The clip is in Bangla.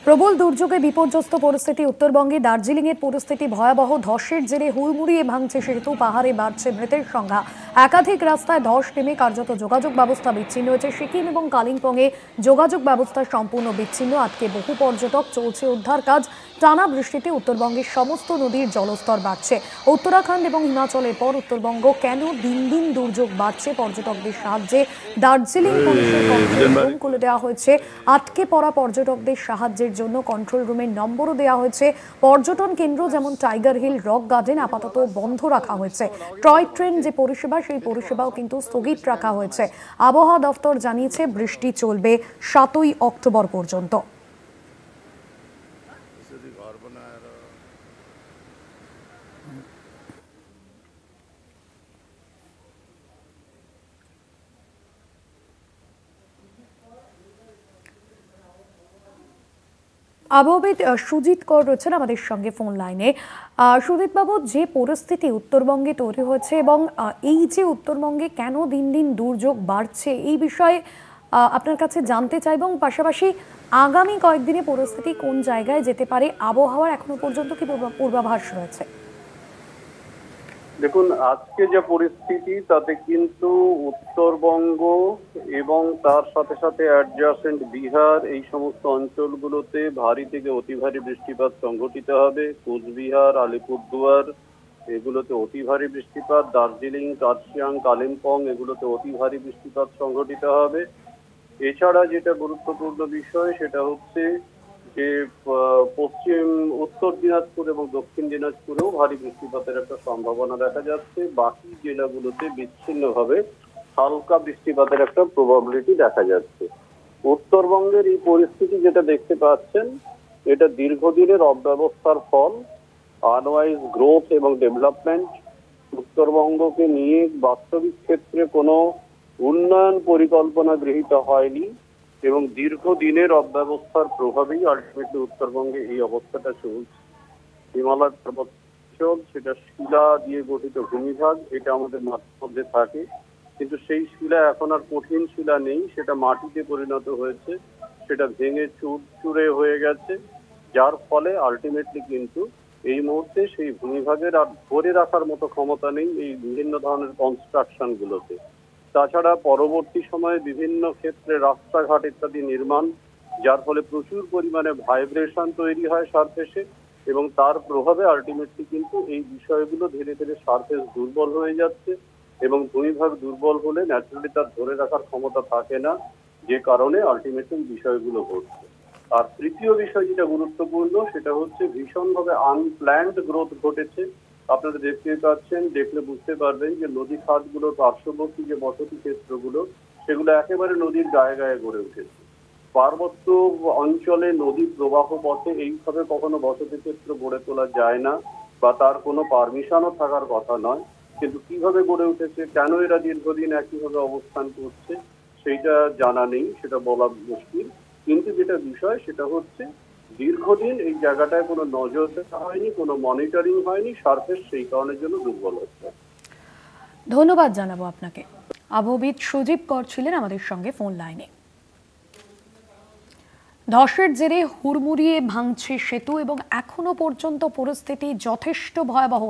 প্রবল দুর্যোগে বিপর্যস্ত পরিস্থিতি উত্তরবঙ্গে। দার্জিলিংয়ের পরিস্থিতি ভয়াবহ। ধসের জেরে হুড়মুড়িয়ে ভাঙছে সেতু, পাহাড়ে বাড়ছে মৃতের সংখ্যা। একাধিক রাস্তায় ধস নেমে কার্যত যোগাযোগ ব্যবস্থা বিচ্ছিন্ন হয়েছে। সিকিম এবং কালিম্পংয়ে যোগাযোগ ব্যবস্থা সম্পূর্ণ বিচ্ছিন্ন। আটকে বহু পর্যটক, চলছে উদ্ধার কাজ। টানা বৃষ্টিতে উত্তরবঙ্গের সমস্ত নদীর জলস্তর বাড়ছে। উত্তরাখণ্ড এবং হিমাচলের পর উত্তরবঙ্গ কেন দিন দিন দুর্যোগ বাড়ছে? পর্যটকদের সাহায্যে দার্জিলিং পুলিশের কন্ট্রোল রুম খুলে দেওয়া হয়েছে। আটকে পড়া পর্যটকদের সাহায্যের জন্য কন্ট্রোল রুমের নম্বরও দেওয়া হয়েছে। পর্যটন কেন্দ্র যেমন টাইগার হিল, রক গার্ডেন আপাতত বন্ধ রাখা হয়েছে। টয় ট্রেন যে পরিষেবা, সেই পরিষেবাও কিন্তু স্থগিত রাখা হয়েছে। আবহাওয়া দফতর জানিয়েছে বৃষ্টি চলবে 7ই অক্টোবর পর্যন্ত। আবহাওয়াবিদ সুজিত কর রয়েছেন আমাদের সঙ্গে ফোন লাইনে। সুজিত বাবু, যে পরিস্থিতি উত্তরবঙ্গে তৈরি হয়েছে এবং এই যে উত্তরবঙ্গে কেন দিন দিন দুর্যোগ বাড়ছে, এই বিষয়ে আপনার কাছে জানতে চাই, এবং পাশাপাশি আগামী কয়েকদিনে পরিস্থিতি কোন জায়গায় যেতে পারে, আবহাওয়ার এখনো পর্যন্ত কি পূর্বাভাস রয়েছে? দেখুন, আজকে যে পরিস্থিতি তাতে কিন্তু উত্তরবঙ্গ এবং তার সাথে সাথে অ্যাডজাসেন্ট বিহার, এই সমস্ত অঞ্চলগুলোতে ভারী থেকে অতি ভারী বৃষ্টিপাত সংঘটিত হবে। কোচবিহার, আলিপুরদুয়ার এগুলোতে অতি ভারী বৃষ্টিপাত, দার্জিলিং, কার্শিয়াং, কালিম্পং এগুলোতে অতি ভারী বৃষ্টিপাত সংঘটিত হবে। এছাড়া যেটা গুরুত্বপূর্ণ বিষয় সেটা হচ্ছে যে উত্তর দিনাজপুর এবং দক্ষিণ দিনাজপুরেও ভারী বৃষ্টিপাতের একটা সম্ভাবনা দেখা যাচ্ছে। বাকি জেলাগুলোতে বিচ্ছিন্নভাবে হালকা বৃষ্টিপাতের একটা প্রবাবিলিটি দেখা যাচ্ছে। উত্তরবঙ্গের এই পরিস্থিতি যেটা দেখতে পাচ্ছেন, এটা দীর্ঘদিনের অব্যবস্থার ফল। আনওয়াইজ গ্রোথ এবং ডেভেলপমেন্ট, উত্তরবঙ্গকে নিয়ে বাস্তবিক ক্ষেত্রে কোনো উন্নয়ন পরিকল্পনা গৃহীত হয়নি এবং দীর্ঘদিনের অব্যবস্থার প্রভাবেই আলটিমেটলি উত্তরবঙ্গে এই অবস্থাটা চলছে। হিমালয় পর্বতাঞ্চল, সেটা শিলা দিয়ে গঠিত ভূমিভাগ, এটা আমাদের মাটির মধ্যে থাকে, কিন্তু সেই শিলা এখন আর কঠিন শিলা নেই, সেটা মাটিতে পরিণত হয়েছে, সেটা ভেঙে চুরচুরে হয়ে গেছে, যার ফলে আলটিমেটলি কিন্তু এই মুহূর্তে সেই ভূমিভাগের আর ধরে রাখার মতো ক্ষমতা নেই এই বিভিন্ন ধরনের কনস্ট্রাকশন গুলোতে। তাছাড়া পরবর্তী সময়ে বিভিন্ন ক্ষেত্রে রাস্তাঘাট ইত্যাদি নির্মাণ, যার ফলে প্রচুর পরিমাণে ভাইব্রেশন তৈরি হয় সারফেসে, এবং তার প্রভাবে আলটিমেটলি কিন্তু এই বিষয়গুলো ধীরে ধীরে সারফেস দুর্বল হয়ে যাচ্ছে, এবং ভূমিভাগ দুর্বল হলে ন্যাচারালি তার ধরে রাখার ক্ষমতা থাকে না, যে কারণে আলটিমেটলি বিষয়গুলো ঘটছে। আর তৃতীয় বিষয় যেটা গুরুত্বপূর্ণ সেটা হচ্ছে ভীষণভাবে আনপ্ল্যান্ড গ্রোথ ঘটেছে। আপনারা দেখতে পাচ্ছেন, দেখলে বুঝতে পারবেন যে নদী খাতগুলো, পার্শ্ববর্তী যে বসতি ক্ষেত্রগুলো, সেগুলো একেবারে নদীর গায়ে গায়ে গড়ে উঠেছে। পার্বত্য অঞ্চলে নদী প্রবাহ পথে এইভাবে কখনো বসতি ক্ষেত্র গড়ে তোলা যায় না, বা তার কোনো পারমিশনও থাকার কথা নয়। কিন্তু কিভাবে গড়ে উঠেছে, কেন এরা দীর্ঘদিন একইভাবে অবস্থান করছে, সেইটা জানা নেই, সেটা বলা মুশকিল। কিন্তু যেটা বিষয় সেটা হচ্ছে দীর্ঘদিন এই জায়গাটায় কোনো নজর দেওয়া হয়নি, কোনো মনিটরিং হয়নি, সারফেস সেই কারণের জন্য দুর্বল হচ্ছে। ধন্যবাদ জানাবো আপনাকে। আবহাওয়াবিদ সুজিত কর ছিলেন আমাদের সঙ্গে ফোন লাইনে। ধসের জেরে হুড়মুড়িয়ে ভাঙছে সেতু এবং এখনো পর্যন্ত পরিস্থিতি যথেষ্ট ভয়াবহ।